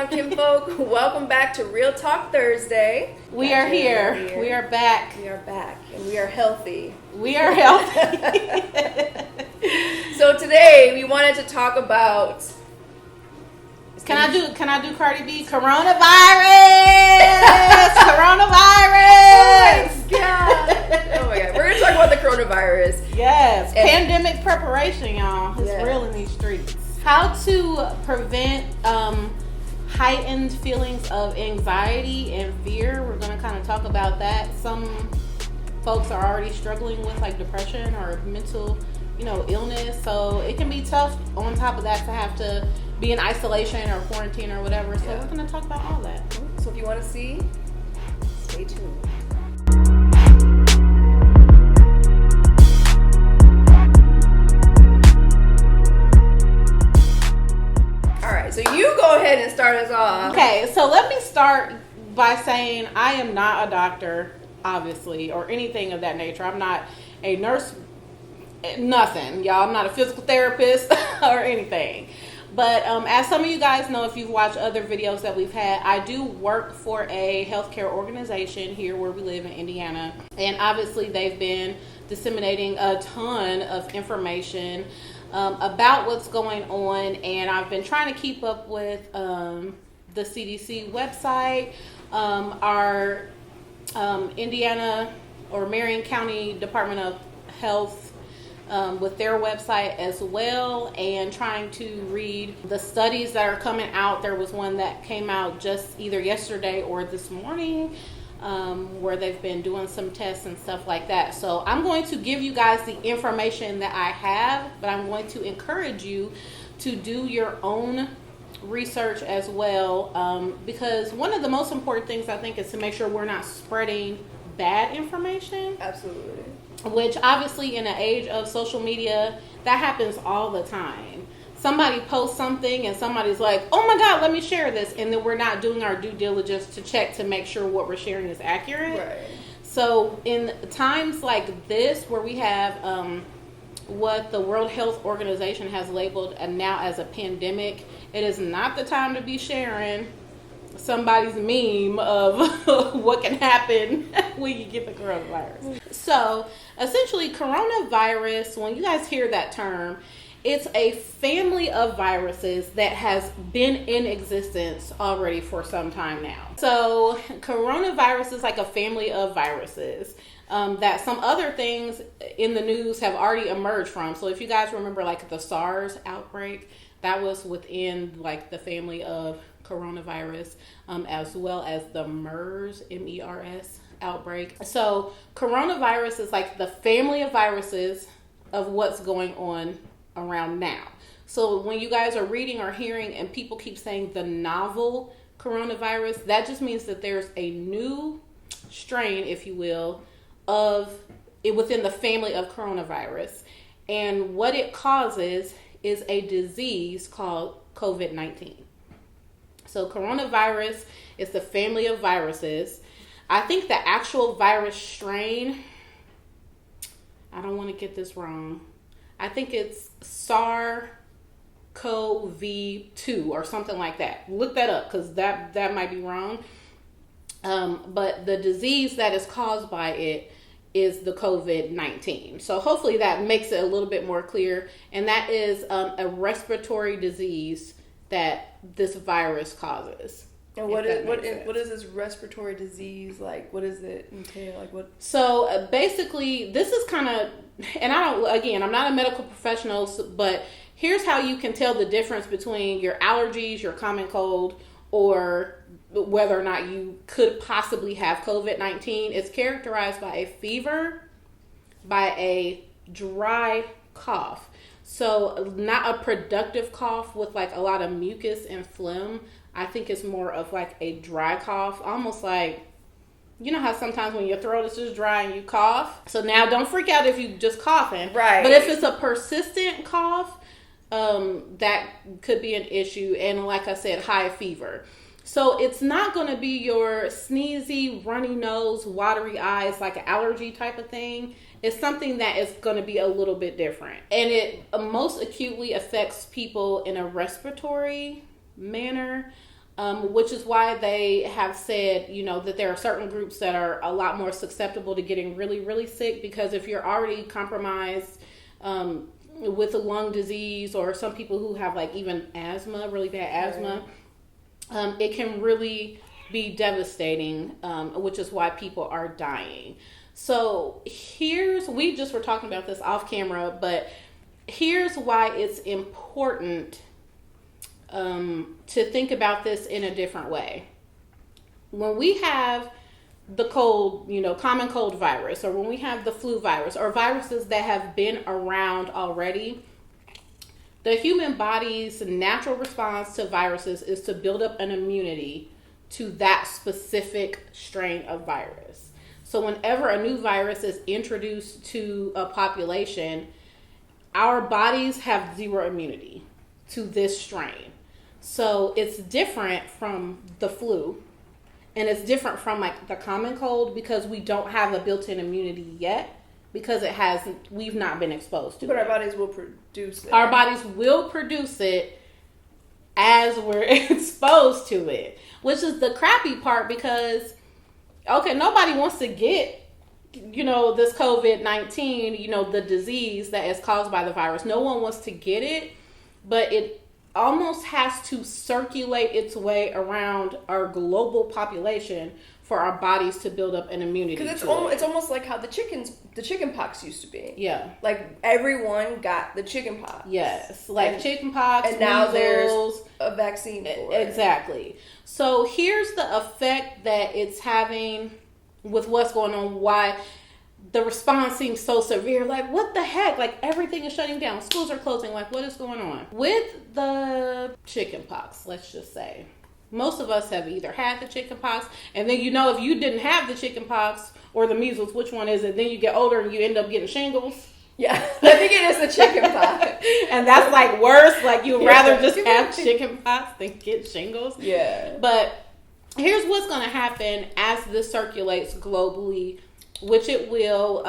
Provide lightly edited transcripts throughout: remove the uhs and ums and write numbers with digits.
on, kinfolk? Welcome back to Real Talk Thursday. We are here. We are back. We are back, and we are healthy. We are healthy. So today we wanted to talk about. Can I do Cardi B? Coronavirus. Coronavirus. Oh my god. We're gonna talk about the coronavirus. Yes. Pandemic preparation, y'all. It's real in these streets. How to prevent heightened feelings of anxiety and fear. We're going to kind of talk about that. Some folks are already struggling with like depression or mental, illness. So it can be tough on top of that to have to be in isolation or quarantine or whatever. So we're going to talk about all that. So if you want to see, stay tuned. So you go ahead and start us off. Okay, so let me start by saying I am not a doctor, obviously, or anything of that nature. I'm not a nurse, nothing, y'all. I'm not a physical therapist or anything. But as some of you guys know, if you've watched other videos that we've had, I do work for a healthcare organization here where we live in Indiana. And obviously they've been disseminating a ton of information about what's going on, and I've been trying to keep up with the CDC website, our Indiana or Marion County Department of Health with their website as well, and trying to read the studies that are coming out. There was one that came out just either yesterday or this morning, where they've been doing some tests and stuff like that. So I'm going to give you guys the information that I have, but I'm going to encourage you to do your own research as well, because one of the most important things I think is to make sure we're not spreading bad information. Absolutely. Which obviously in the age of social media, that happens all the time. Somebody posts something and somebody's like, oh my God, let me share this. And then we're not doing our due diligence to check to make sure what we're sharing is accurate. Right. So in times like this where we have what the World Health Organization has labeled now as a pandemic, it is not the time to be sharing somebody's meme of what can happen when you get the coronavirus. So essentially coronavirus, when you guys hear that term, it's a family of viruses that has been in existence already for some time now. So coronavirus is like a family of viruses that some other things in the news have already emerged from. So if you guys remember like the SARS outbreak, that was within like the family of coronavirus, as well as the MERS, MERS outbreak. So coronavirus is like the family of viruses of what's going on around now. So when you guys are reading or hearing and people keep saying the novel coronavirus, that just means that there's a new strain, if you will, of it within the family of coronavirus. And what it causes is a disease called COVID-19. So coronavirus is the family of viruses. I think the actual virus strain, I don't want to get this wrong, I think it's SARS-CoV-2 or something like that. Look that up because that might be wrong. But the disease that is caused by it is the COVID-19. So hopefully that makes it a little bit more clear. And that is a respiratory disease that this virus causes. And what is this respiratory disease like? What does it entail? Like what? So basically, this is kind of, and I'm not a medical professional, but here's how you can tell the difference between your allergies, your common cold, or whether or not you could possibly have COVID-19. It's characterized by a fever, by a dry cough. So not a productive cough with like a lot of mucus and phlegm. I think it's more of like a dry cough, almost like, you know how sometimes when your throat is just dry and you cough. So now don't freak out if you just coughing. Right. But if it's a persistent cough, that could be an issue. And like I said, high fever. So it's not going to be your sneezy, runny nose, watery eyes, like an allergy type of thing. It's something that is going to be a little bit different. And it most acutely affects people in a respiratory manner. which is why they have said, that there are certain groups that are a lot more susceptible to getting really, really sick, because if you're already compromised with a lung disease, or some people who have like even asthma, really bad asthma, it can really be devastating, which is why people are dying. So we just were talking about this off camera, but here's why it's important to think about this in a different way. When we have the cold, common cold virus, or when we have the flu virus, or viruses that have been around already, the human body's natural response to viruses is to build up an immunity to that specific strain of virus. So whenever a new virus is introduced to a population, our bodies have zero immunity to this strain. So it's different from the flu, and it's different from like the common cold, because we don't have a built-in immunity yet, because we've not been exposed to it. But our bodies will produce it. Our bodies will produce it as we're exposed to it, which is the crappy part, because, okay, nobody wants to get, this COVID-19, the disease that is caused by the virus. No one wants to get it, but it almost has to circulate its way around our global population for our bodies to build up an immunity. Because it's almost like how the chicken pox used to be. Yeah. Like everyone got the chicken pox. Yes. Like chicken pox, and now measles, there's a vaccine for it. Exactly. So here's the effect that it's having with what's going on, why the response seems so severe. Like, what the heck? Like, everything is shutting down. Schools are closing. Like, what is going on? With the chicken pox, let's just say, most of us have either had the chicken pox, and then, if you didn't have the chicken pox or the measles, which one is it? Then you get older and you end up getting shingles. Yeah, I think it is the chicken pox. And that's like worse. Like, you'd rather just have chicken pox than get shingles. Yeah. But here's what's going to happen as this circulates globally, which it will.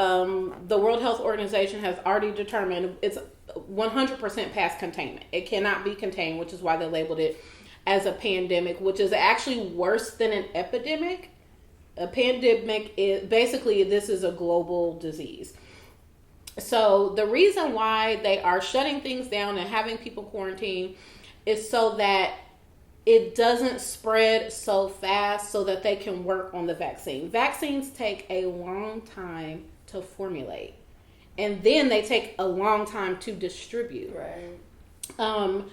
The World Health Organization has already determined it's 100% past containment. It cannot be contained, which is why they labeled it as a pandemic, which is actually worse than an epidemic. A pandemic is basically, this is a global disease. So the reason why they are shutting things down and having people quarantine is so that it doesn't spread so fast, so that they can work on the vaccine. Vaccines take a long time to formulate, and then they take a long time to distribute. Right.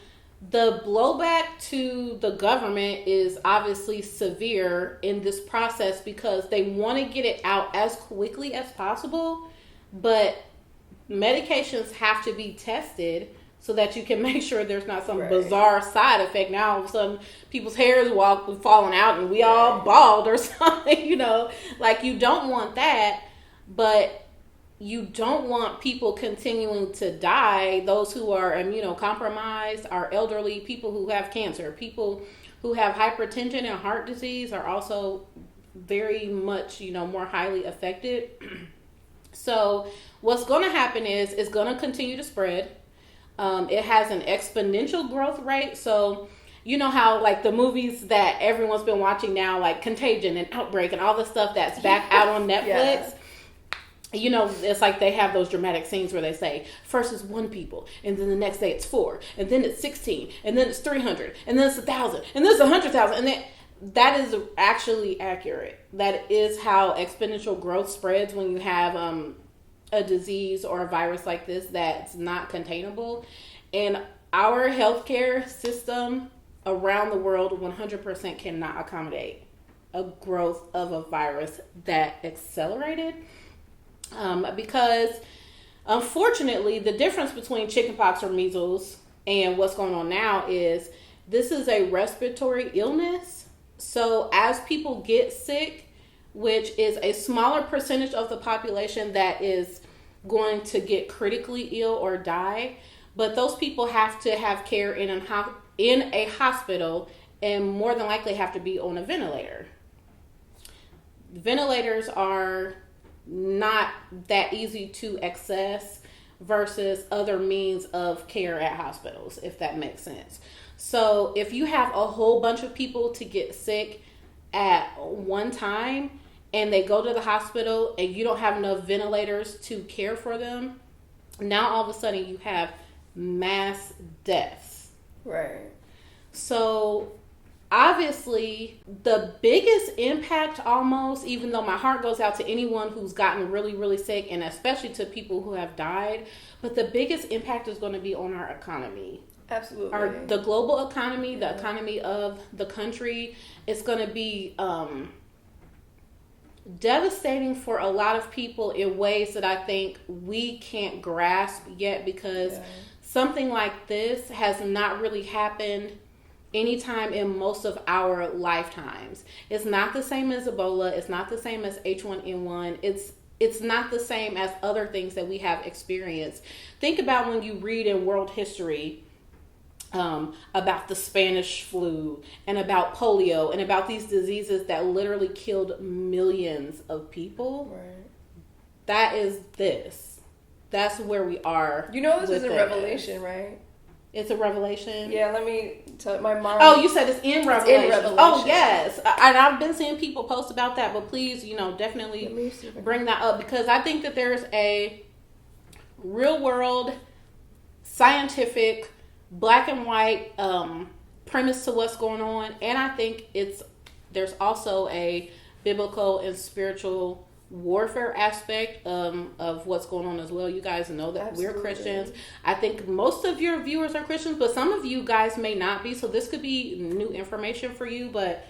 The blowback to the government is obviously severe in this process, because they want to get it out as quickly as possible, but medications have to be tested so that you can make sure there's not some bizarre side effect. Now all of a sudden people's hair is falling out and we all bald or something, like, you don't want that, but you don't want people continuing to die. Those who are immunocompromised, are elderly, people who have cancer, people who have hypertension and heart disease are also very much, more highly affected. So what's going to happen is it's going to continue to spread. It has an exponential growth rate. So you know how, like, the movies that everyone's been watching now, like Contagion and Outbreak and all the stuff that's back out on Netflix. Yeah. It's like they have those dramatic scenes where they say, first is 1 people, and then the next day it's 4, and then it's 16, and then it's 300, and then it's 1,000, and then it's 100,000, and then that is actually accurate. That is how exponential growth spreads when you have a disease or a virus like this that's not containable. And our healthcare system around the world 100% cannot accommodate a growth of a virus that accelerated. Because unfortunately, the difference between chickenpox or measles and what's going on now is this is a respiratory illness. So as people get sick, which is a smaller percentage of the population that is going to get critically ill or die, but those people have to have care in a hospital and more than likely have to be on a ventilator. Ventilators are not that easy to access versus other means of care at hospitals, if that makes sense. So if you have a whole bunch of people to get sick at one time and they go to the hospital and you don't have enough ventilators to care for them, now all of a sudden you have mass deaths. Right. So obviously the biggest impact, almost, even though my heart goes out to anyone who's gotten really, really sick, and especially to people who have died, but the biggest impact is going to be on our economy. Absolutely. The global economy, the economy of the country, is going to be devastating for a lot of people in ways that I think we can't grasp yet, because something like this has not really happened anytime in most of our lifetimes. It's not the same as Ebola. It's not the same as H1N1. It's not the same as other things that we have experienced. Think about when you read in world history about the Spanish flu and about polio and about these diseases that literally killed millions of people. Right. That is this. That's where we are. You know this is a revelation, right? It's a revelation? Yeah, let me tell my mom. Oh, you said it's in Revelation. In Revelation. Oh, yes. And I've been seeing people post about that, but please, definitely bring that up, because I think that there's a real world, scientific, black and white premise to what's going on. And I think there's also a biblical and spiritual warfare aspect of what's going on as well. You guys know that We're Christians. I think most of your viewers are Christians, but some of you guys may not be, so this could be new information for you, but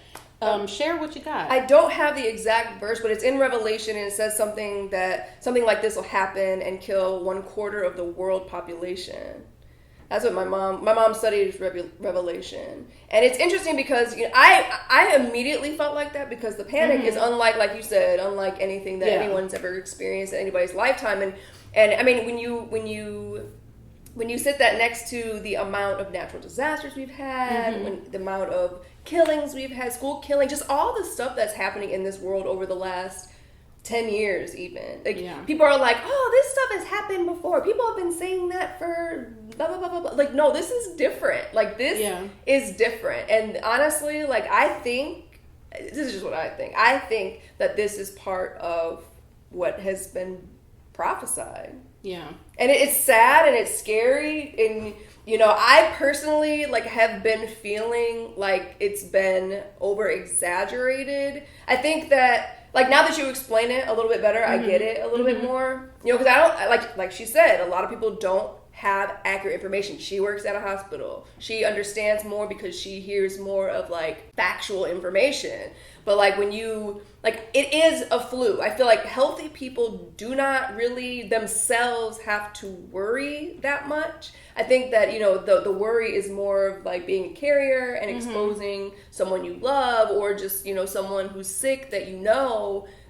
share what you got. I don't have the exact verse, but it's in Revelation, and it says something like this will happen and kill 1/4 of the world population. That's what my mom studied Revelation. And it's interesting because I immediately felt like that, because the panic is unlike, like you said, unlike anything that anyone's ever experienced in anybody's lifetime. And I mean, when you sit that next to the amount of natural disasters we've had, the amount of killings we've had, school killing, just all the stuff that's happening in this world over the last 10 years even. People are like, oh, this stuff has happened before. People have been saying that for blah, blah, blah, blah, blah. Like, no, this is different. Like, this is different. And honestly, like, I think, this is just what I think. I think that this is part of what has been prophesied. Yeah. And it's sad and it's scary. And, I personally, like, have been feeling like it's been over-exaggerated. I think that, like, now that you explain it a little bit better, I get it a little bit more. Because I don't, like she said, a lot of people don't have accurate information. She works at a hospital. She understands more because she hears more of, like, factual information. But, like, when you, like, it is a flu. I feel like healthy people do not really themselves have to worry that much. I think that, the worry is more of, like, being a carrier and exposing someone you love, or just, someone who's sick that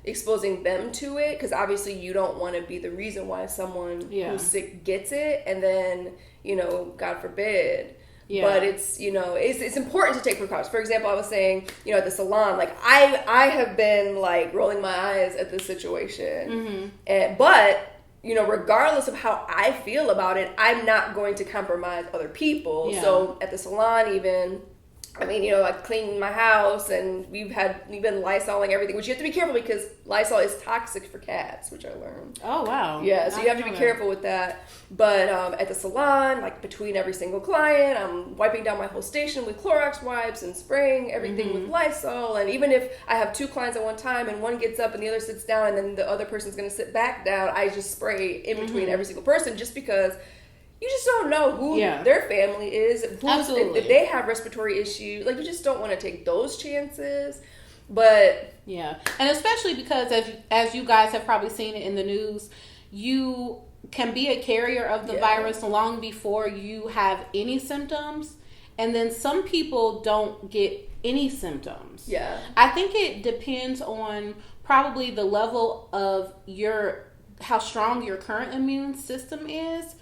exposing them to it, because obviously you don't want to be the reason why someone who's sick gets it, and then, God forbid. Yeah. But it's, it's important to take precautions. For example, I was saying, at the salon, like, I have been, like, rolling my eyes at this situation. But regardless of how I feel about it, I'm not going to compromise other people. Yeah. So at the salon even, I mean, I cleaned my house, and we've been Lysoling everything, which you have to be careful because Lysol is toxic for cats, which I learned. Oh, wow. Yeah, so you have to be careful with that. But at the salon, like, between every single client, I'm wiping down my whole station with Clorox wipes and spraying everything with Lysol. And even if I have 2 clients at one time and one gets up and the other sits down and then the other person's going to sit back down, I just spray in between every single person, just because you just don't know who their family is. If they have respiratory issues, like, you just don't want to take those chances. But yeah, and especially because as you guys have probably seen it in the news, you can be a carrier of the virus long before you have any symptoms, and then some people don't get any symptoms. Yeah, I think it depends on probably the level of how strong your current immune system is.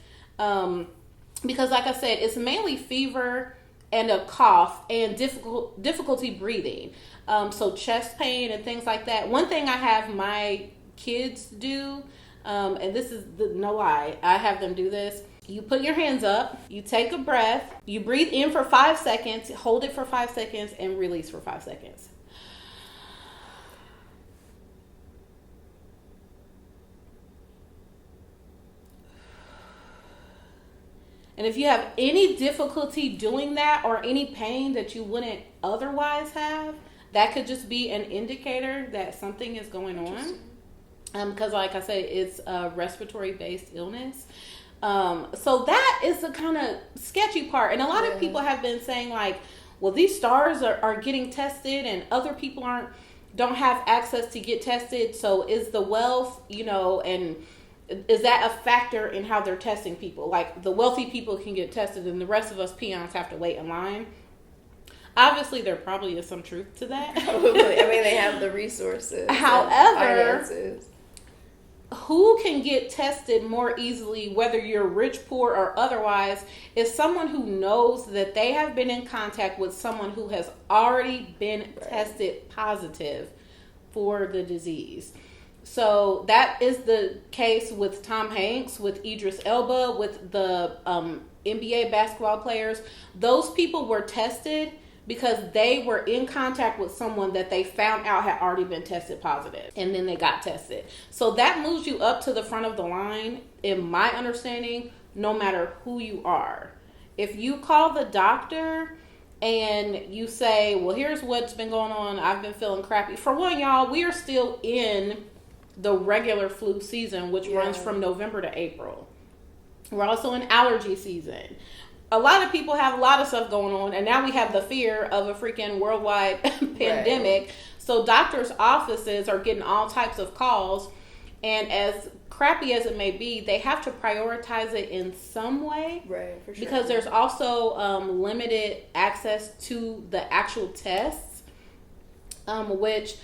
Because, like I said, it's mainly fever and a cough and difficulty breathing. So chest pain and things like that. One thing I have my kids do, and this is no lie, I have them do this. You put your hands up, you take a breath, you breathe in for 5 seconds, hold it for 5 seconds, and release for 5 seconds. And if you have any difficulty doing that or any pain that you wouldn't otherwise have, that could just be an indicator that something is going on. Because like I said, it's a respiratory-based illness. So that is the kind of sketchy part. And a lot of people have been saying like, well, these stars are getting tested and other people don't have access to get tested. So is the wealth, and is that a factor in how they're testing people? Like the wealthy people can get tested and the rest of us peons have to wait in line. Obviously, there probably is some truth to that. Probably. I mean, they have the resources. However, who can get tested more easily, whether you're rich, poor, or otherwise, is someone who knows that they have been in contact with someone who has already been tested positive for the disease. So that is the case with Tom Hanks, with Idris Elba, with the NBA basketball players. Those people were tested because they were in contact with someone that they found out had already been tested positive, and then they got tested. So that moves you up to the front of the line, in my understanding, no matter who you are. If you call the doctor and you say, well, here's what's been going on, I've been feeling crappy. For one, y'all, we are still in the regular flu season, which runs from November to April. We're also in allergy season. A lot of people have a lot of stuff going on, and now we have the fear of a freaking worldwide pandemic. Right. So doctors' offices are getting all types of calls, and as crappy as it may be, they have to prioritize it in some way. Right, for sure. Because there's also limited access to the actual tests, which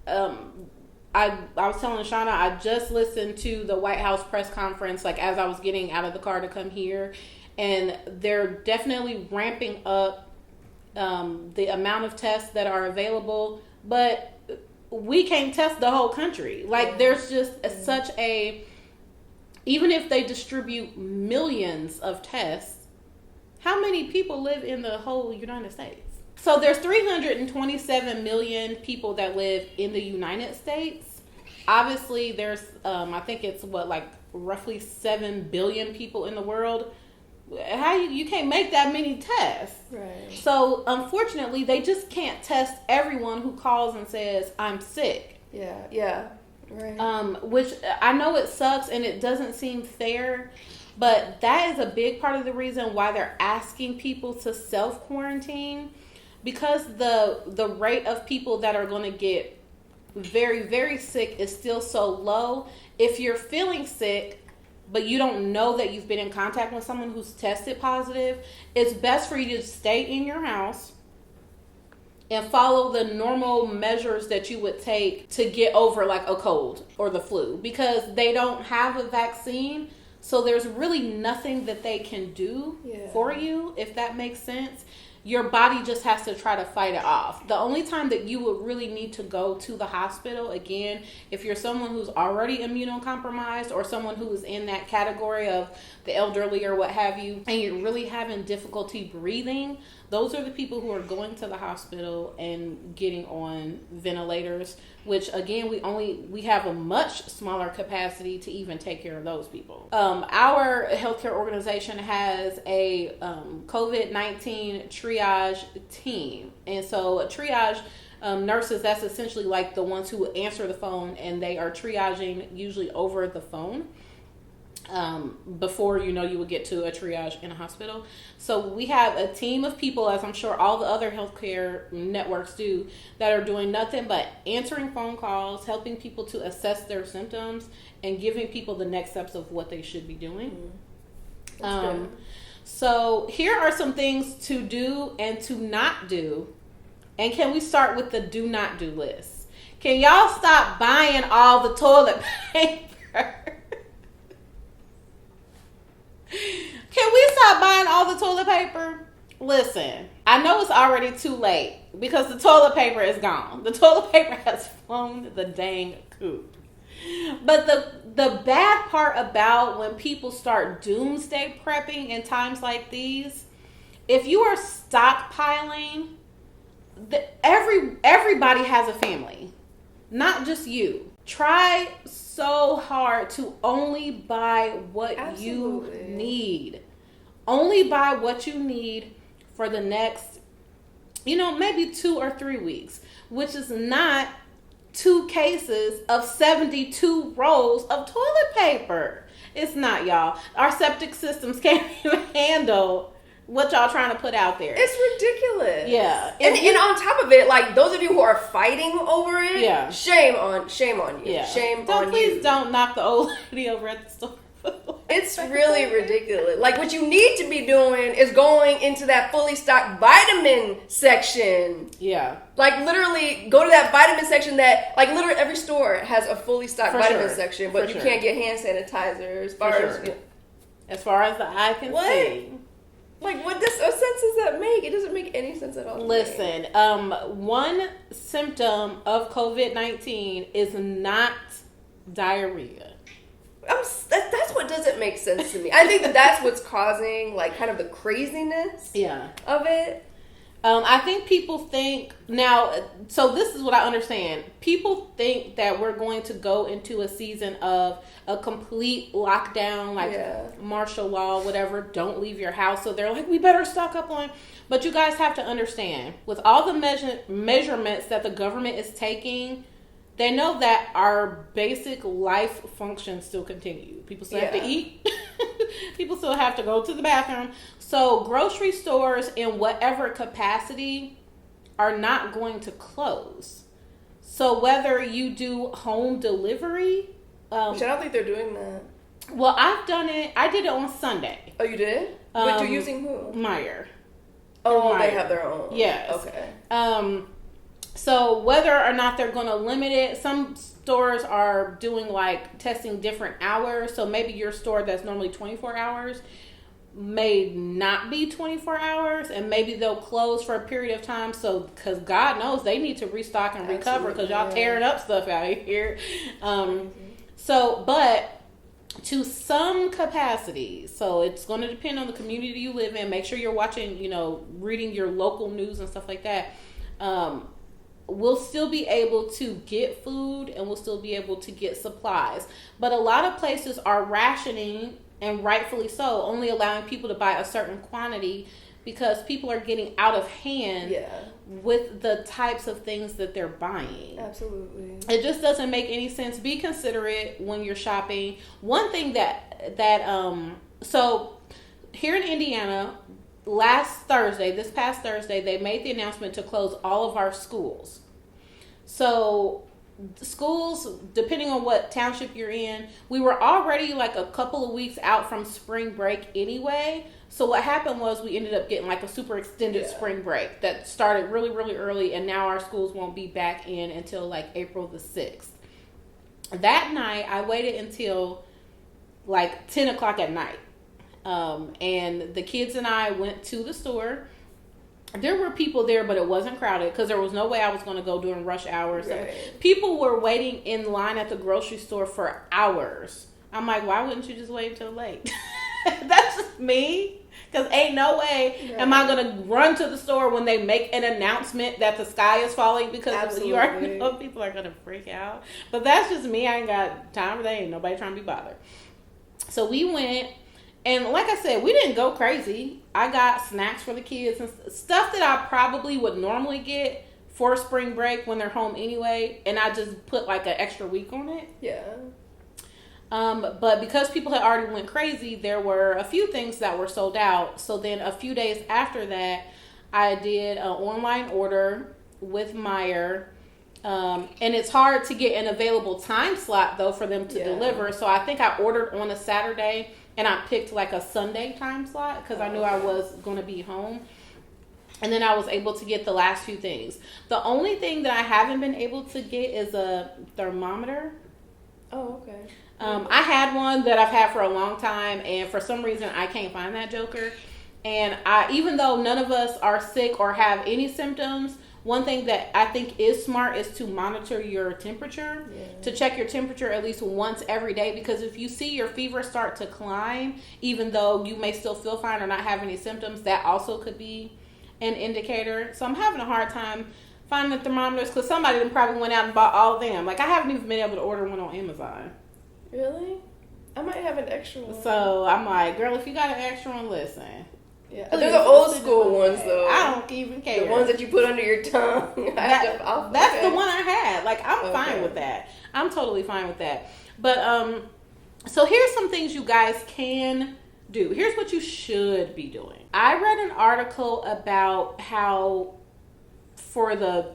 I was telling Shauna, I just listened to the White House press conference, like as I was getting out of the car to come here. And they're definitely ramping up the amount of tests that are available. But we can't test the whole country. Like, there's just such a... Even if they distribute millions of tests, how many people live in the whole United States? So there's 327 million people that live in the United States. Obviously, there's, I think it's roughly 7 billion people in the world. How you can't make that many tests. Right. So unfortunately, they just can't test everyone who calls and says, I'm sick. Yeah. Right. Which I know it sucks and it doesn't seem fair, but that is a big part of the reason why they're asking people to self-quarantine, because the rate of people that are going to get very, very sick is still so low. If you're feeling sick, but you don't know that you've been in contact with someone who's tested positive, it's best for you to stay in your house and follow the normal measures that you would take to get over like a cold or the flu, because they don't have a vaccine. So there's really nothing that they can do for you, if that makes sense. Your body just has to try to fight it off. The only time that you would really need to go to the hospital, again, if you're someone who's already immunocompromised or someone who is in that category of the elderly or what have you, and you're really having difficulty breathing, those are the people who are going to the hospital and getting on ventilators, which again, we have a much smaller capacity to even take care of those people. Our healthcare organization has a COVID-19 triage team. And so a triage nurses, that's essentially like the ones who answer the phone, and they are triaging usually over the phone. Before you would get to a triage in a hospital. So we have a team of people, as I'm sure all the other healthcare networks do, that are doing nothing but answering phone calls, helping people to assess their symptoms, and giving people the next steps of what they should be doing. So here are some things to do and to not do. And can we start with the do not do list? Can y'all stop buying all the toilet paper? Can we stop buying all the toilet paper? Listen, I know it's already too late because the toilet paper is gone. The toilet paper has flown the dang coop. But the bad part about when people start doomsday prepping in times like these, if you are stockpiling, everybody has a family, not just you. Try so hard to only buy what Absolutely. you need. Only buy what you need for the next, maybe 2 or 3 weeks, which is not 2 cases of 72 rolls of toilet paper. It's not, y'all. Our septic systems can't even handle what y'all trying to put out there. It's ridiculous. Yeah. And on top of it, like, those of you who are fighting over it, yeah. shame on you. Yeah. Shame on you. Please don't knock the old lady over at the store. It's really ridiculous. Like, what you need to be doing is going into that fully stocked vitamin section. Yeah. Like, literally, go to that vitamin section that, like, literally every store has a fully stocked vitamin section, but you can't get hand sanitizer as far as far as the eye can see. Like, what sense does that make? It doesn't make any sense at all. Listen, one symptom of COVID-19 is not diarrhea. That's what doesn't make sense to me. I think that's what's causing, like, kind of the craziness of it. I think people think now, so this is what I understand. People think that we're going to go into a season of a complete lockdown, like martial law, whatever, don't leave your house. So they're like, we better stock up on. But you guys have to understand, with all the measurements that the government is taking, they know that our basic life functions still continue. People still have to eat. People still have to go to the bathroom. So grocery stores in whatever capacity are not going to close. So whether you do home delivery. Which I don't think they're doing that. Well, I've done it. I did it on Sunday. Oh, you did? But you're using who? Meijer. Oh, they have their own. Yes. Okay. So whether or not they're going to limit it, some stores are doing like testing different hours. So maybe your store that's normally 24 hours may not be 24 hours, and maybe they'll close for a period of time. So, because God knows they need to restock and recover, because y'all tearing up stuff out here. So, but to some capacity, so it's going to depend on the community you live in. Make sure you're watching, reading your local news and stuff like that. We'll still be able to get food, and we'll still be able to get supplies. But a lot of places are rationing, and rightfully so, only allowing people to buy a certain quantity because people are getting out of hand with the types of things that they're buying. Absolutely. It just doesn't make any sense. Be considerate when you're shopping. One thing so here in Indiana, this past Thursday, they made the announcement to close all of our schools. So schools, depending on what township you're in, we were already like a couple of weeks out from spring break anyway. So what happened was we ended up getting like a super extended spring break that started really, really early, and now our schools won't be back in until like April the 6th. That night, I waited until like 10 o'clock at night. And the kids and I went to the store. There were people there, but it wasn't crowded because there was no way I was going to go during rush hours. Right. People were waiting in line at the grocery store for hours. I'm like, why wouldn't you just wait until late? That's just me. Because ain't no way am I going to run to the store when they make an announcement that the sky is falling, because you already know people are going to freak out. But that's just me. I ain't got time for that. Ain't nobody trying to be bothered. So we went. And like I said, we didn't go crazy. I got snacks for the kids and stuff that I probably would normally get for spring break when they're home anyway. And I just put like an extra week on it. Yeah. But because people had already went crazy, there were a few things that were sold out. So then a few days after that, I did an online order with Meijer. And it's hard to get an available time slot though for them to deliver. So I think I ordered on a Saturday. And I picked like a Sunday time slot because I knew I was going to be home. And then I was able to get the last few things. The only thing that I haven't been able to get is a thermometer. Oh, okay. I had one that I've had for a long time, and for some reason I can't find that joker. And even though none of us are sick or have any symptoms, One thing that I think is smart is to monitor your temperature, to check your temperature at least once every day, because if you see your fever start to climb, even though you may still feel fine or not have any symptoms, that also could be an indicator. So I'm having a hard time finding the thermometers because somebody then probably went out and bought all of them. Like, I haven't even been able to order one on Amazon. Really? I might have an extra one. So I'm like, girl, if you got an extra one, listen. Yeah, they're the old school ones though. I don't even care. The ones that you put under your tongue. That's the one I had. Like, I'm fine with that. I'm totally fine with that. But so here's some things you guys can do. Here's what you should be doing. I read an article about how for the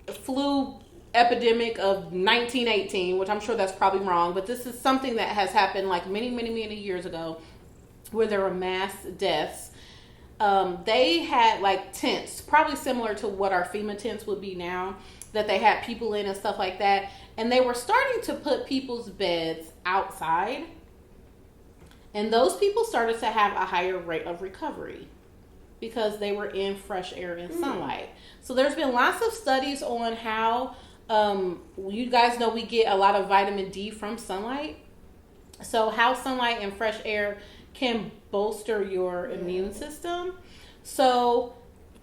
flu epidemic of 1918, which I'm sure that's probably wrong, but this is something that has happened like many years ago, where there were mass deaths. They had like tents, probably similar to what our FEMA tents would be now, that they had people in and stuff like that. And they were starting to put people's beds outside. And those people started to have a higher rate of recovery because they were in fresh air and sunlight. So there's been lots of studies on how, you guys know we get a lot of vitamin D from sunlight. So how sunlight and fresh air can bolster your immune system. So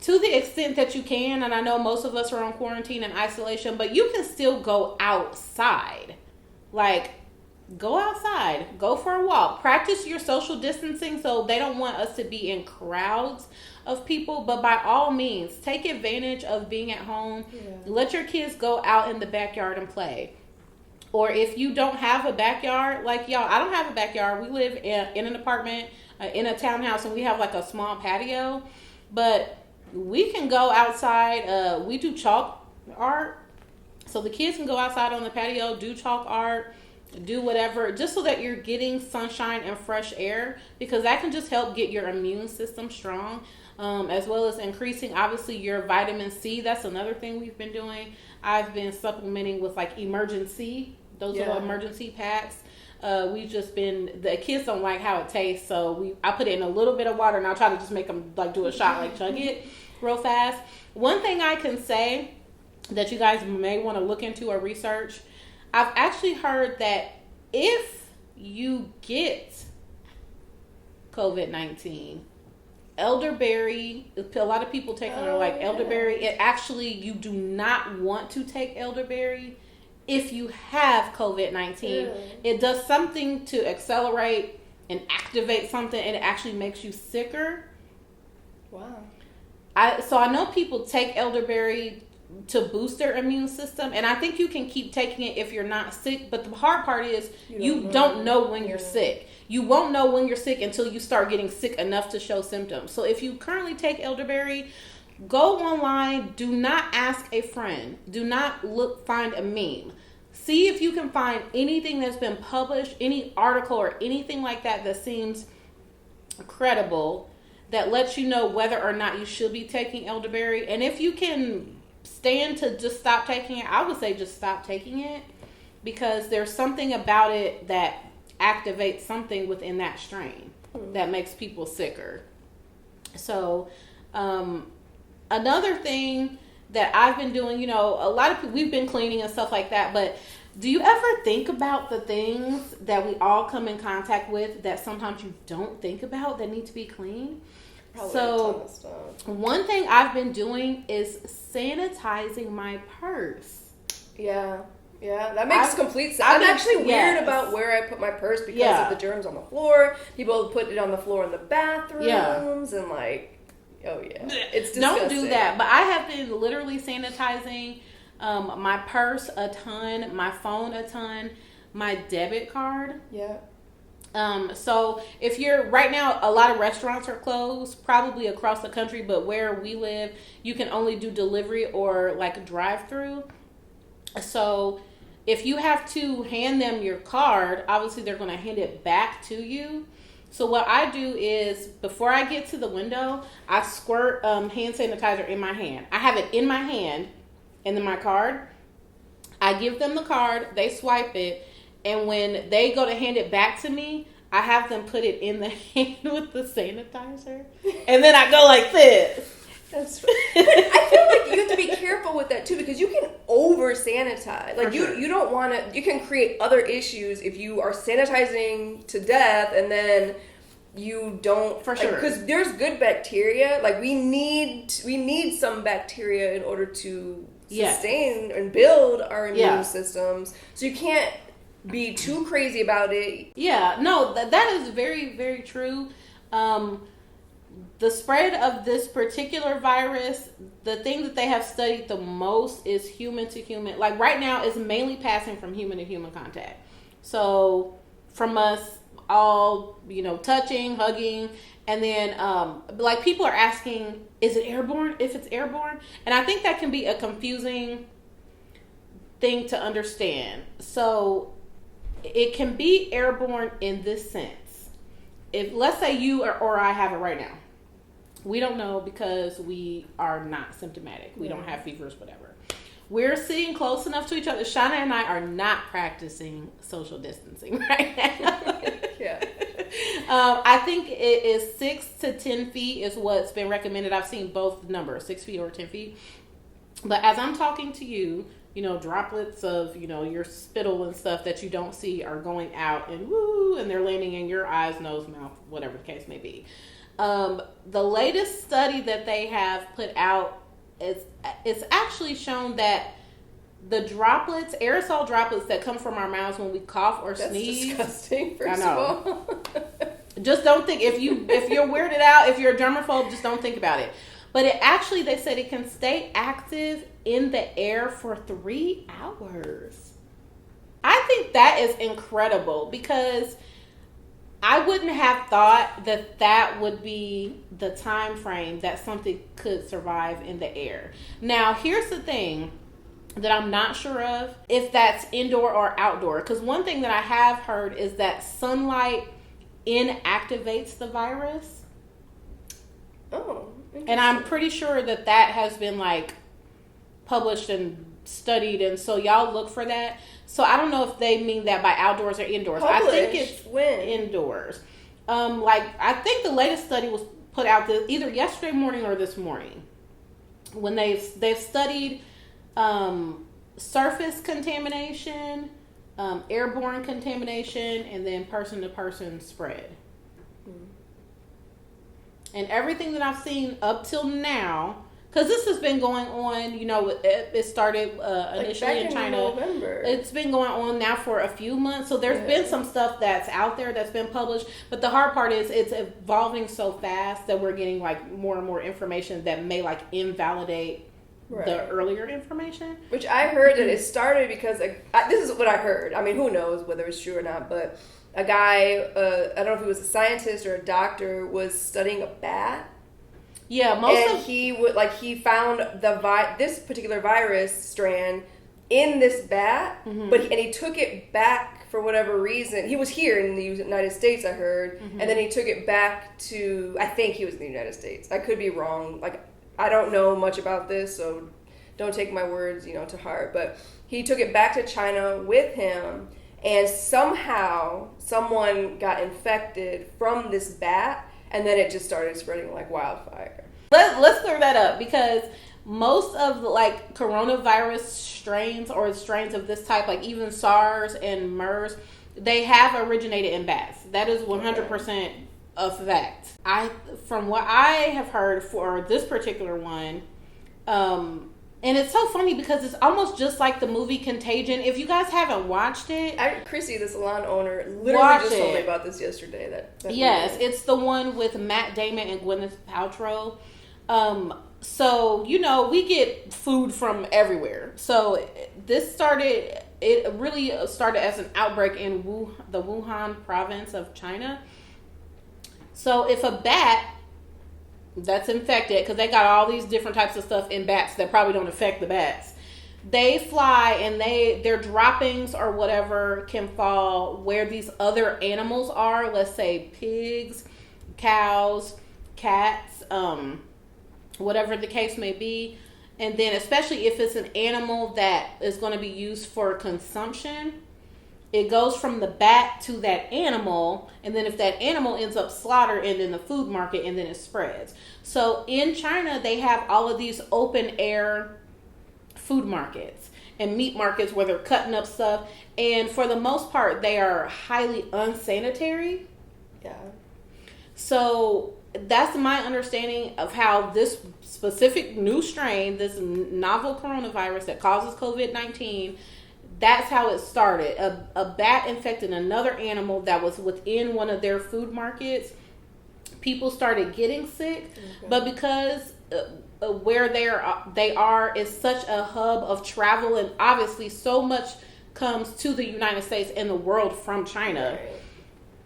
to the extent that you can, and I know most of us are on quarantine and isolation, but you can still go outside. Like, go outside, go for a walk, practice your social distancing. So they don't want us to be in crowds of people, but by all means, take advantage of being at home. Let your kids go out in the backyard and play. Or if you don't have a backyard, like y'all, I don't have a backyard. We live in an apartment, in a townhouse, and we have like a small patio. But we can go outside. We do chalk art. So the kids can go outside on the patio, do chalk art, do whatever, just so that you're getting sunshine and fresh air, because that can just help get your immune system strong, as well as increasing, obviously, your vitamin C. That's another thing we've been doing. I've been supplementing with like emergency. Those little emergency packs. We've just been, the kids don't like how it tastes, so I put it in a little bit of water, and I'll try to just make them like do a shot, like chug it real fast. One thing I can say that you guys may want to look into or research, I've actually heard that if you get COVID-19, elderberry, a lot of people take on like elderberry. It actually, you do not want to take elderberry if you have COVID-19. It does something to accelerate and activate something, and it actually makes you sicker. Wow. So I know people take elderberry to boost their immune system, and I think you can keep taking it if you're not sick, but the hard part is you don't know when you're sick. You won't know when you're sick until you start getting sick enough to show symptoms. So if you currently take elderberry, go online. Do not ask a friend. Do not find a meme. See if you can find anything that's been published, any article or anything like that that seems credible, that lets you know whether or not you should be taking elderberry. And if you can stand to just stop taking it, I would say just stop taking it, because there's something about it that activates something within that strain that makes people sicker. So another thing that I've been doing, you know, a lot of people, we've been cleaning and stuff like that, but do you ever think about the things that we all come in contact with that sometimes you don't think about that need to be cleaned? Probably So a ton of stuff. One thing I've been doing is sanitizing my purse. Yeah, that makes complete sense. I'm actually weird about where I put my purse because of the germs on the floor. People put it on the floor in the bathrooms and like, it's disgusting. Don't do that. But I have been literally sanitizing my purse a ton, my phone a ton, my debit card. Yeah. So if you're right now, a lot of restaurants are closed, probably across the country, but where we live, you can only do delivery or like drive-through. So if you have to hand them your card, obviously they're going to hand it back to you. So what I do is, before I get to the window, I squirt hand sanitizer in my hand. I have it in my hand and then my card. I give them the card, they swipe it, and when they go to hand it back to me, I have them put it in the hand with the sanitizer. And then I go like this. That's but I feel like you have to be careful with that too, because you can over sanitize. Like you don't want to. You can create other issues if you are sanitizing to death and then you don't. For sure, because there's good bacteria. Like we need some bacteria in order to sustain and build our immune systems. So you can't be too crazy about it. Yeah, no, that is very, very true. The spread of this particular virus, the thing that they have studied the most is human to human. Like right now, it's mainly passing from human to human contact. So from us all, touching, hugging, and then like people are asking, is it airborne? If it's airborne, and I think that can be a confusing thing to understand. So it can be airborne in this sense. If let's say you or I have it right now. We don't know because we are not symptomatic. We don't have fevers, whatever. We're sitting close enough to each other. Shanna and I are not practicing social distancing right now. Yeah. I think it is 6 to 10 feet is what's been recommended. I've seen both numbers, 6 feet or 10 feet. But as I'm talking to you, droplets of, your spittle and stuff that you don't see are going out and they're landing in your eyes, nose, mouth, whatever the case may be. The latest study that they have put out it's actually shown that the droplets, aerosol droplets that come from our mouths when we cough or sneeze. That's disgusting, first of all. Just don't think, if you're weirded out, if you're a germaphobe, just don't think about it. But they said it can stay active in the air for 3 hours. I think that is incredible because I wouldn't have thought that would be the time frame that something could survive in the air. Now, here's the thing that I'm not sure of, if that's indoor or outdoor. Because one thing that I have heard is that sunlight inactivates the virus. Oh, and I'm pretty sure that has been published and studied, and so y'all look for that. So I don't know if they mean that by outdoors or indoors. I think it's indoors. I think the latest study was put out either yesterday morning or this morning, when they've studied surface contamination, airborne contamination, and then person to person spread. And everything that I've seen up till now, because this has been going on, it started initially in China. November. It's been going on now for a few months. So there's been some stuff that's out there that's been published. But the hard part is it's evolving so fast that we're getting more and more information that may invalidate the earlier information. Which I heard that it started because, this is what I heard. I mean, who knows whether it's true or not, but a guy, I don't know if he was a scientist or a doctor, was studying a bat. Yeah, he found this particular virus strand in this bat, but he took it back for whatever reason. He was here in the United States, I heard, and then he took it back to, I think he was in the United States. I could be wrong. I don't know much about this, so don't take my words, to heart. But he took it back to China with him, and somehow someone got infected from this bat. And then it just started spreading like wildfire. Let's clear that up, because most of the coronavirus strains or strains of this type, even SARS and MERS, they have originated in bats. That is 100% a fact. From what I have heard for this particular one, and it's so funny because it's almost just like the movie Contagion. If you guys haven't watched it, Chrissy, the salon owner, literally just told me about this yesterday. That movie. It's the one with Matt Damon and Gwyneth Paltrow. So we get food from everywhere. So it really started as an outbreak in the Wuhan province of China. So if a bat that's infected, because they got all these different types of stuff in bats that probably don't affect the bats, they fly and their droppings or whatever can fall where these other animals are. Let's say pigs, cows, cats, whatever the case may be. And then especially if it's an animal that is going to be used for consumption, it goes from the bat to that animal, and then if that animal ends up slaughtered and in the food market, and then it spreads. So in China, they have all of these open air food markets and meat markets where they're cutting up stuff, and for the most part, they are highly unsanitary. Yeah. So that's my understanding of how this specific new strain, this novel coronavirus that causes COVID-19, that's how it started. A bat infected another animal that was within one of their food markets. People started getting sick, but because where they are is such a hub of travel, and obviously so much comes to the United States and the world from China. Right.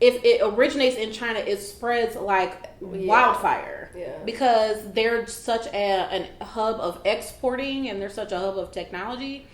If it originates in China, it spreads like wildfire. Yeah. Because they're such a hub of exporting, and they're such a hub of technology.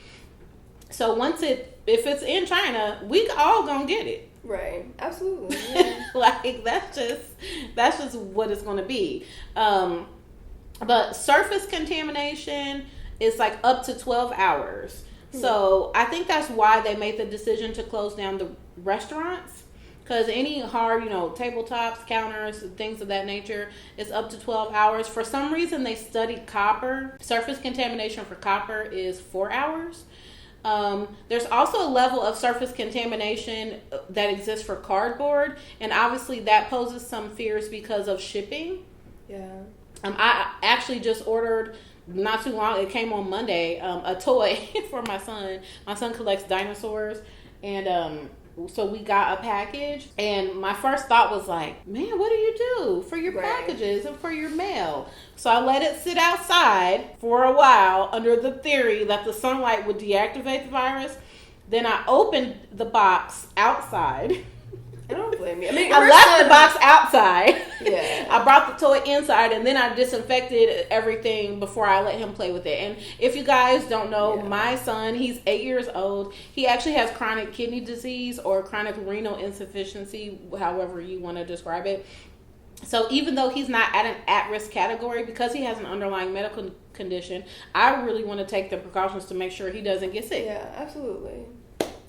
So if it's in China, we all gonna get it. Right. Absolutely. Yeah. Like that's just what it's gonna be. But surface contamination is like up to 12 hours. So I think that's why they made the decision to close down the restaurants. Because any hard, tabletops, counters, things of that nature is up to 12 hours. For some reason, they studied copper. Surface contamination for copper is 4 hours. There's also a level of surface contamination that exists for cardboard. And obviously, that poses some fears because of shipping. Yeah. I actually just ordered, not too long, it came on Monday, a toy for my son. My son collects dinosaurs. And so we got a package, and my first thought was like, man, what do you do for your packages and for your mail? So I let it sit outside for a while under the theory that the sunlight would deactivate the virus. Then I opened the box outside. I don't blame you. I mean, I left the box outside. Yeah. I brought the toy inside, and then I disinfected everything before I let him play with it. And if you guys don't know, my son, he's 8 years old. He actually has chronic kidney disease or chronic renal insufficiency, however you want to describe it. So even though he's not at an at-risk category, because he has an underlying medical condition, I really want to take the precautions to make sure he doesn't get sick. Yeah, absolutely.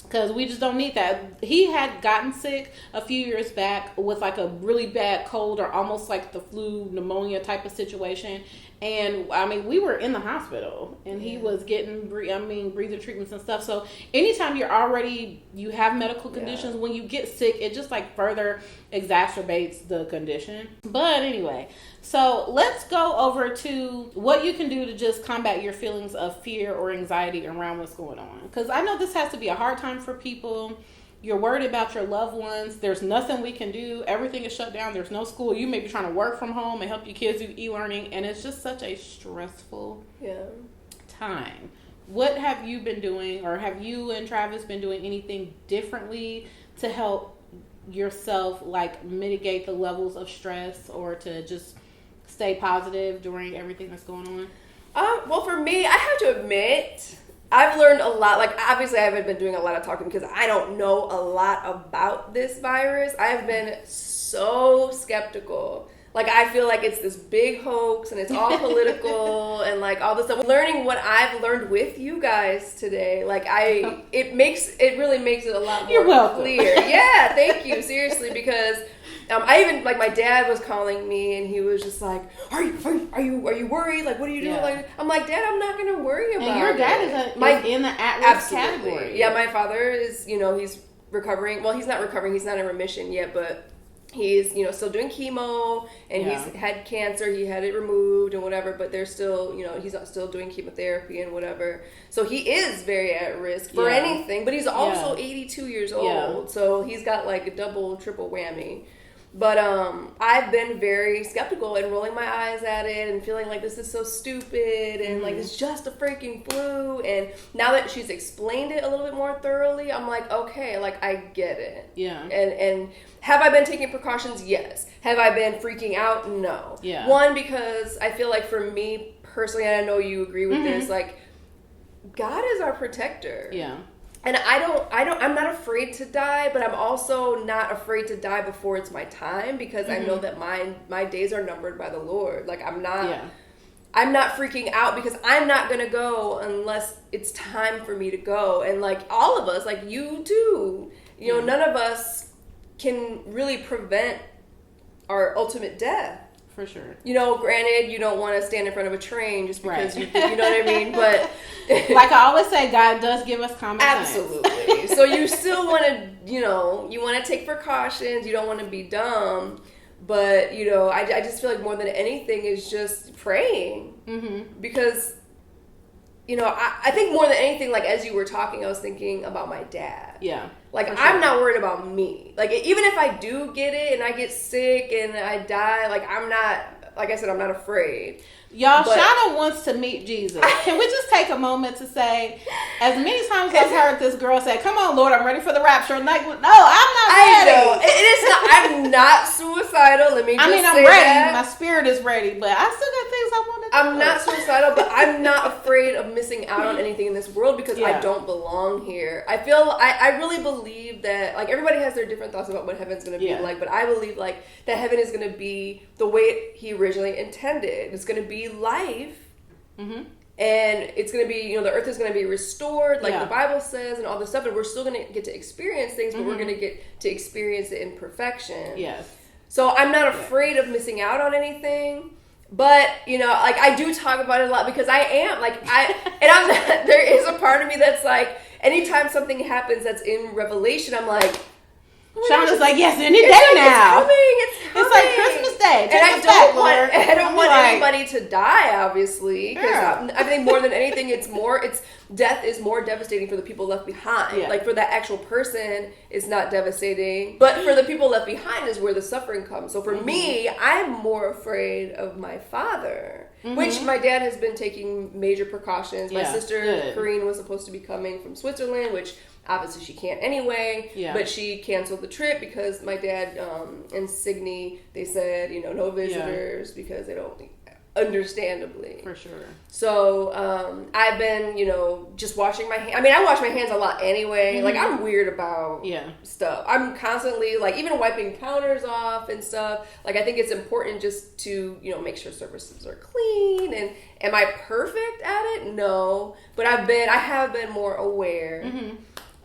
Because we just don't need that. He had gotten sick a few years back with like a really bad cold, or almost like the flu, pneumonia type of situation. And I mean, we were in the hospital, and he was getting breathing treatments and stuff. So anytime you have medical conditions, when you get sick, it just like further exacerbates the condition. But anyway, so let's go over to what you can do to just combat your feelings of fear or anxiety around what's going on. Because I know this has to be a hard time for people. You're worried about your loved ones. There's nothing we can do. Everything is shut down. There's no school. You may be trying to work from home and help your kids do e-learning. And it's just such a stressful time. What have you been doing, or have you and Travis been doing anything differently to help yourself like mitigate the levels of stress, or to just stay positive during everything that's going on? Well, for me, I have to admit, I've learned a lot. Like, obviously, I haven't been doing a lot of talking because I don't know a lot about this virus. I've been so skeptical. Like, I feel like it's this big hoax, and it's all political, and like all this stuff. Learning what I've learned with you guys today, like it really makes it a lot more You're welcome. clear. Yeah, thank you, seriously, because I even, like, my dad was calling me, and he was just like, "Are you worried? Like, what are you doing?" Yeah. Like, I'm like, "Dad, I'm not gonna worry about it." And your dad is in the at-risk category. Yeah, my father is, he's recovering. Well, he's not recovering. He's not in remission yet, but he's, still doing chemo, and he's had cancer. He had it removed and whatever, but they're still, he's still doing chemotherapy and whatever. So he is very at risk for anything, but he's also 82 years old. So he's got like a double, triple whammy. But I've been very skeptical and rolling my eyes at it and feeling like this is so stupid and like it's just a freaking flu. And now that she's explained it a little bit more thoroughly, I'm like, okay, like I get it. Yeah. And have I been taking precautions? Yes. Have I been freaking out? No. Yeah. One, because I feel like for me personally, and I know you agree with this, like God is our protector. Yeah. And I'm not afraid to die, but I'm also not afraid to die before it's my time, because I know that my days are numbered by the Lord. Like, I'm not I'm not freaking out because I'm not going to go unless it's time for me to go. And like all of us, like you too, you know, none of us can really prevent our ultimate death. For sure. You know, granted, you don't want to stand in front of a train just because you know what I mean? But like I always say, God does give us common sense. Absolutely. So you still want to, you know, you want to take precautions. You don't want to be dumb. But, you know, I just feel like more than anything is just praying. Mm-hmm. Because, you know, I think more than anything, like as you were talking, I was thinking about my dad. Yeah. Like, I'm not worried about me. Like, even if I do get it and I get sick and I die, like, I'm not, like I said, I'm not afraid. Y'all, Shanna wants to meet Jesus. Can we just take a moment to say, as many times I've heard this girl say, come on, Lord, I'm ready for the rapture. I'm like, no, I'm not ready. I know. It is not, I'm not suicidal. Let me just say I'm ready. that. My spirit is ready, but I still got things I want to do. I'm not suicidal, but I'm not afraid of missing out on anything in this world because I don't belong here. I feel, I really believe that, like, everybody has their different thoughts about what heaven's going to be like, but I believe, like, that heaven is going to be the way he originally intended. It's going to be life, and it's going to be, you know, the earth is going to be restored, like the Bible says, and all this stuff, and we're still going to get to experience things, but we're going to get to experience it in perfection. Yes. So I'm not afraid of missing out on anything. But, you know, like, I do talk about it a lot because I am, like, I'm not, there is a part of me that's like, anytime something happens that's in Revelation, I'm like, Shauna's like, yes, any day now. It's coming. It's like Christmas Day. And I don't want anybody to die, obviously, because I think more than anything, death is more devastating for the people left behind. Like, for that actual person, it's not devastating. But for the people left behind is where the suffering comes. So for me, I'm more afraid of my father, which my dad has been taking major precautions. My sister, Corrine, was supposed to be coming from Switzerland, which obviously she can't anyway, but she canceled the trip because my dad and Signy, they said, you know, no visitors because they don't, understandably. For sure. So I've been, you know, just washing my hands. I mean, I wash my hands a lot anyway. Like, I'm weird about stuff. I'm constantly, like, even wiping counters off and stuff. Like, I think it's important just to, you know, make sure surfaces are clean. And am I perfect at it? No. But I have been more aware.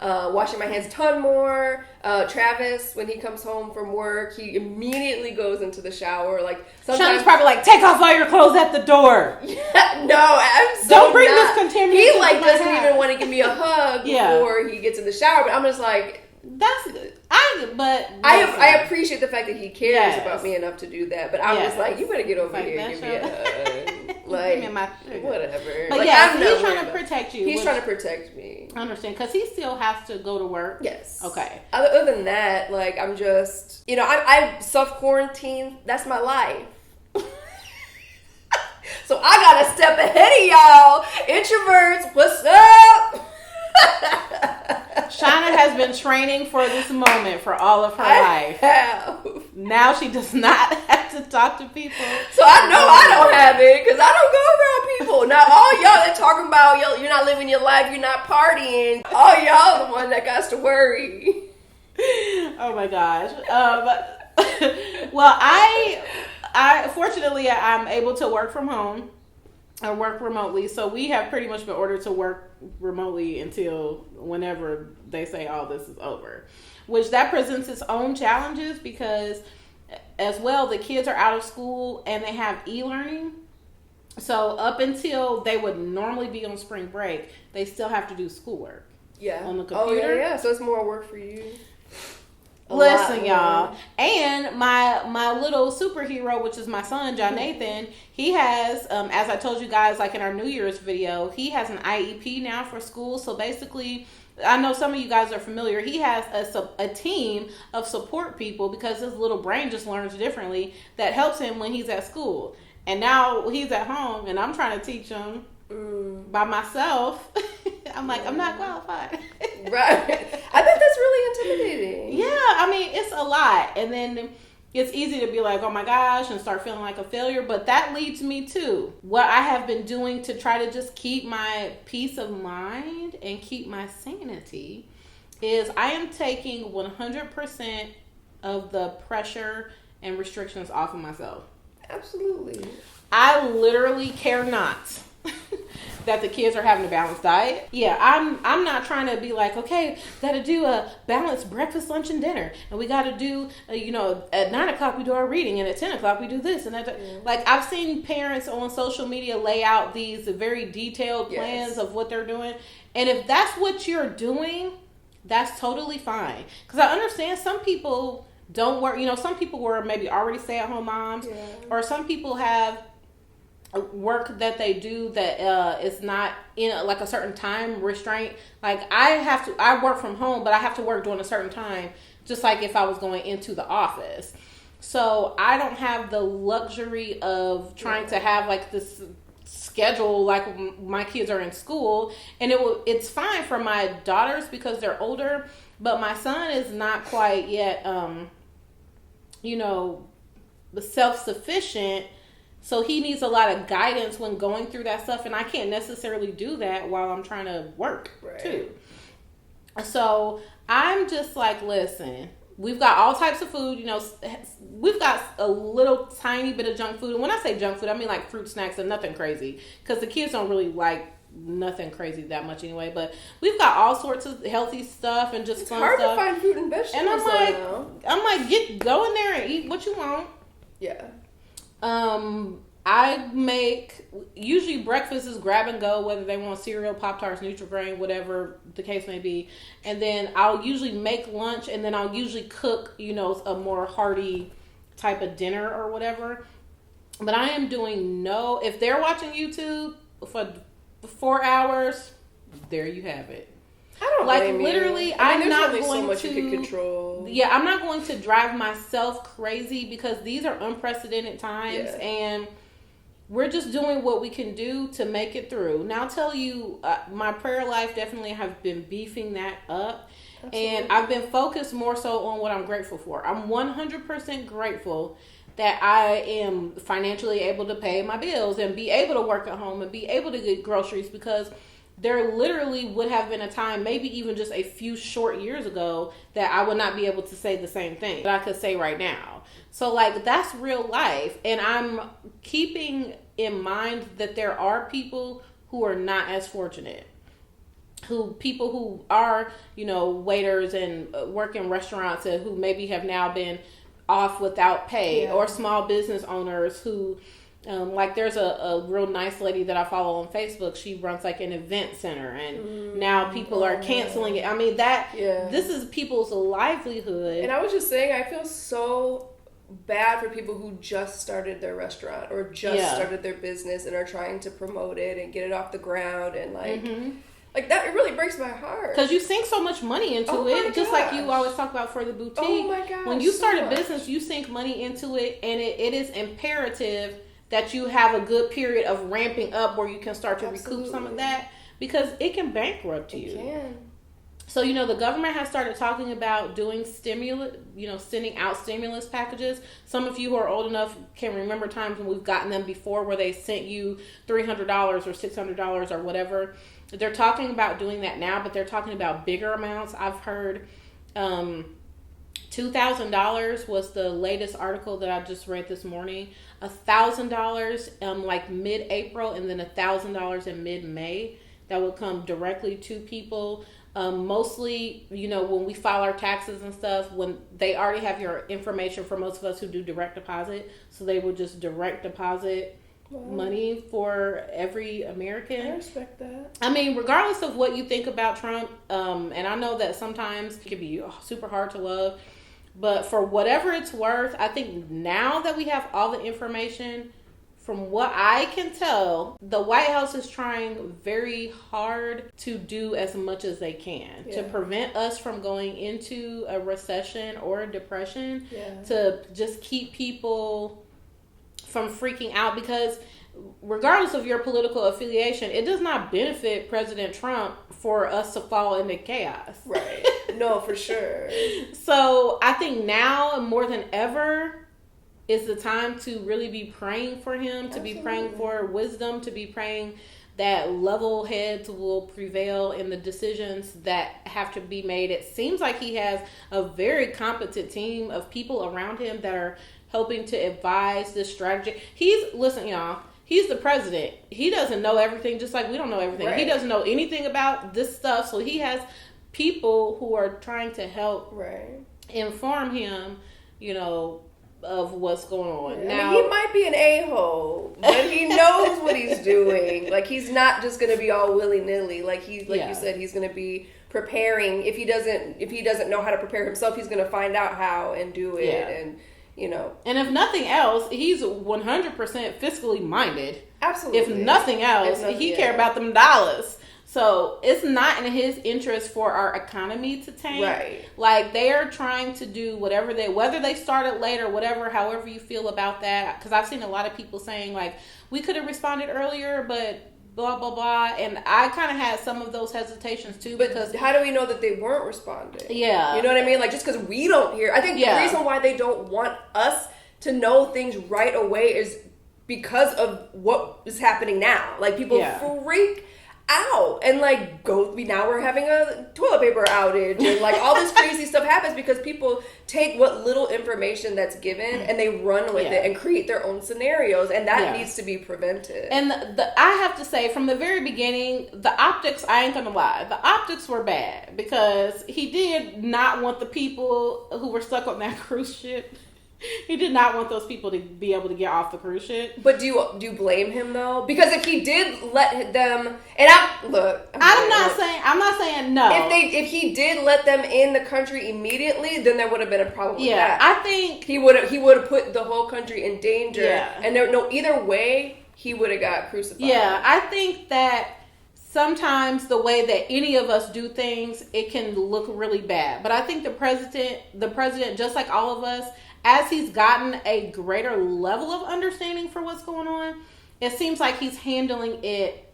Washing my hands a ton more. Travis, when he comes home from work, he immediately goes into the shower. Like, sometimes Sean's probably like, take off all your clothes at the door. No, I'm so don't bring this contamination. He like doesn't even want to give me a hug before he gets in the shower. But I'm just like, that's good. I appreciate the fact that he cares about me enough to do that. But I was like, you better get over here and give me a hug. Like, give me my whatever. But like, he's trying to protect you. He's trying to protect me. I understand, because he still has to go to work. Yes. Okay. Other than that, like, I'm just, you know, I self-quarantine. That's my life. So I gotta step ahead of y'all. Introverts, what's up? Shauna has been training for this moment for all of her life. Now she does not have to talk to people. So I know I don't have it because I don't go around people. Now all y'all that talking about you're not living your life, you're not partying. All y'all the one that got to worry. Oh my gosh. Well, I fortunately I'm able to work from home. I work remotely, so we have pretty much been ordered to work remotely until whenever they say all this is over, which that presents its own challenges because as well the kids are out of school and they have e-learning. So up until they would normally be on spring break, they still have to do schoolwork. On the computer. Oh yeah. So it's more work for you. Listen, y'all. And my little superhero, which is my son, John Nathan, he has, as I told you guys, like in our New Year's video, he has an IEP now for school. So basically, I know some of you guys are familiar. He has a team of support people because his little brain just learns differently that helps him when he's at school. And now he's at home, and I'm trying to teach him by myself. I'm like, I'm not qualified. Right. I bet that's really intimidating. Yeah, I mean, it's a lot. And then it's easy to be like, oh my gosh, and start feeling like a failure. But that leads me to what I have been doing to try to just keep my peace of mind and keep my sanity is I am taking 100% of the pressure and restrictions off of myself. Absolutely. I literally care not that the kids are having a balanced diet. Yeah, I'm not trying to be like, okay, got to do a balanced breakfast, lunch, and dinner, and we got to do, at 9 o'clock we do our reading, and at 10 o'clock we do this and that. Yeah. Like, I've seen parents on social media lay out these very detailed plans of what they're doing, and if that's what you're doing, that's totally fine. Because I understand some people don't work. Some people were maybe already stay-at-home moms, or some people have work that they do that is not in like a certain time restraint. Like I work from home, but I have to work during a certain time, just like if I was going into the office. So I don't have the luxury of trying to have like this schedule like my kids are in school, and it's fine for my daughters because they're older, but my son is not quite yet self-sufficient. So he needs a lot of guidance when going through that stuff, and I can't necessarily do that while I'm trying to work too. So I'm just like, listen, we've got all types of food. We've got a little tiny bit of junk food, and when I say junk food, I mean like fruit snacks and nothing crazy, because the kids don't really like nothing crazy that much anyway. But we've got all sorts of healthy stuff and just fun stuff. It's hard to find fruit and vegetables. And I'm like, go in there and eat what you want. Yeah. I make, usually breakfast is grab and go, whether they want cereal, Pop-Tarts, Nutri-Grain, whatever the case may be. And then I'll usually make lunch, and then I'll usually cook, a more hearty type of dinner or whatever. But I am doing if they're watching YouTube for 4 hours, there you have it. I don't like literally. You. I'm not only going so much to you can control. Yeah, I'm not going to drive myself crazy because these are unprecedented times, and we're just doing what we can do to make it through. Now, I'll tell you, my prayer life definitely have been beefing that up, and I've been focused more so on what I'm grateful for. I'm 100% grateful that I am financially able to pay my bills and be able to work at home and be able to get groceries, because there literally would have been a time, maybe even just a few short years ago, that I would not be able to say the same thing that I could say right now. So, like, that's real life. And I'm keeping in mind that there are people who are not as fortunate. People who are, waiters and work in restaurants and who maybe have now been off without pay, or small business owners who... like there's a real nice lady that I follow on Facebook. She runs like an event center, and now people are canceling it. I mean, this is people's livelihood. And I was just saying, I feel so bad for people who just started their restaurant or just started their business and are trying to promote it and get it off the ground, and like that, it really breaks my heart. Because you sink so much money into it, just like you always talk about for the boutique. Oh my gosh, when you start a business, you sink money into it, and it is imperative that you have a good period of ramping up where you can start to recoup some of that, because it can bankrupt you. It can. So, the government has started talking about doing stimulus, sending out stimulus packages. Some of you who are old enough can remember times when we've gotten them before, where they sent you $300 or $600 or whatever. They're talking about doing that now, but they're talking about bigger amounts. I've heard $2,000 was the latest article that I just read this morning. $1,000 like mid-April, and then $1,000 in mid-May. That would come directly to people. Mostly, when we file our taxes and stuff, when they already have your information for most of us who do direct deposit, so they would just direct deposit money for every American. I respect that. I mean, regardless of what you think about Trump, and I know that sometimes it can be super hard to love, but for whatever it's worth, I think now that we have all the information, from what I can tell, the White House is trying very hard to do as much as they can to prevent us from going into a recession or a depression, to just keep people from freaking out, because regardless of your political affiliation, it does not benefit President Trump for us to fall into chaos. Right. No, for sure. So I think now more than ever is the time to really be praying for him, to be praying for wisdom, to be praying that level heads will prevail in the decisions that have to be made. It seems like he has a very competent team of people around him that are helping to advise this strategy. Listen, y'all, he's the president. He doesn't know everything, just like we don't know everything. Right. He doesn't know anything about this stuff, so he has people who are trying to help inform him, of what's going on. Now, I mean, he might be an a-hole, but he knows what he's doing. Like, he's not just going to be all willy-nilly. Like, you said, he's going to be preparing. If he doesn't know how to prepare himself, he's going to find out how and do it. And, And if nothing else, he's 100% fiscally minded. Absolutely. If nothing else, he care about them dollars. So it's not in his interest for our economy to tank. Right. Like, they are trying to do whether they started late or whatever, however you feel about that. Because I've seen a lot of people saying, like, we could have responded earlier, but blah, blah, blah. And I kind of had some of those hesitations, too. But because how do we know that they weren't responding? Yeah. You know what I mean? Like, just because we don't hear. I think the reason why they don't want us to know things right away is because of what is happening now. Like, people freak out and now we're having a toilet paper outage and like all this crazy stuff happens because people take what little information that's given and they run with it and create their own scenarios, and that needs to be prevented. And I have to say, from the very beginning, the optics, I ain't gonna lie, the optics were bad because he did not want the people who were stuck on that cruise ship. He did not want those people to be able to get off the cruise ship. But do you blame him though? Because if he did let them, and I'm not saying no. If he did let them in the country immediately, then there would have been a problem with that. I think he would have put the whole country in danger. Yeah. And either way, he would have got crucified. Yeah, I think that sometimes the way that any of us do things, it can look really bad. But I think the president, just like all of us, as he's gotten a greater level of understanding for what's going on, it seems like he's handling it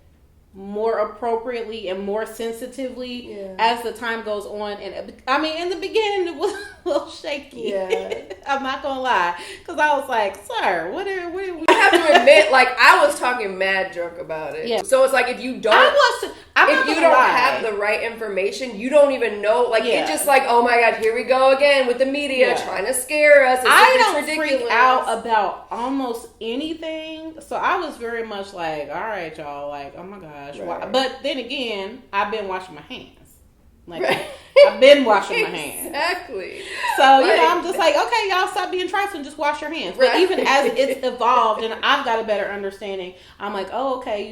more appropriately and more sensitively as the time goes on. And I mean, in the beginning, it was a little shaky. Yeah. I'm not gonna lie, because I was like, "Sir, what are we?" I have to admit, like, I was talking mad drunk about it. Yeah. So it's like if you don't have the right information, you don't even know. Like, it's just like, oh my God, here we go again with the media trying to scare us. I don't freak out about almost anything, so I was very much like, all right, y'all, like, oh my gosh. Right. But then again, I've been washing my hands. Like, I've been washing my hands. Exactly. So, I'm just like, okay, y'all stop being trifling, just wash your hands. But even as it's evolved and I've got a better understanding, I'm like, oh, okay,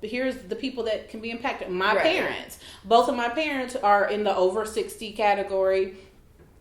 here's the people that can be impacted. My parents. Both of my parents are in the over 60 category.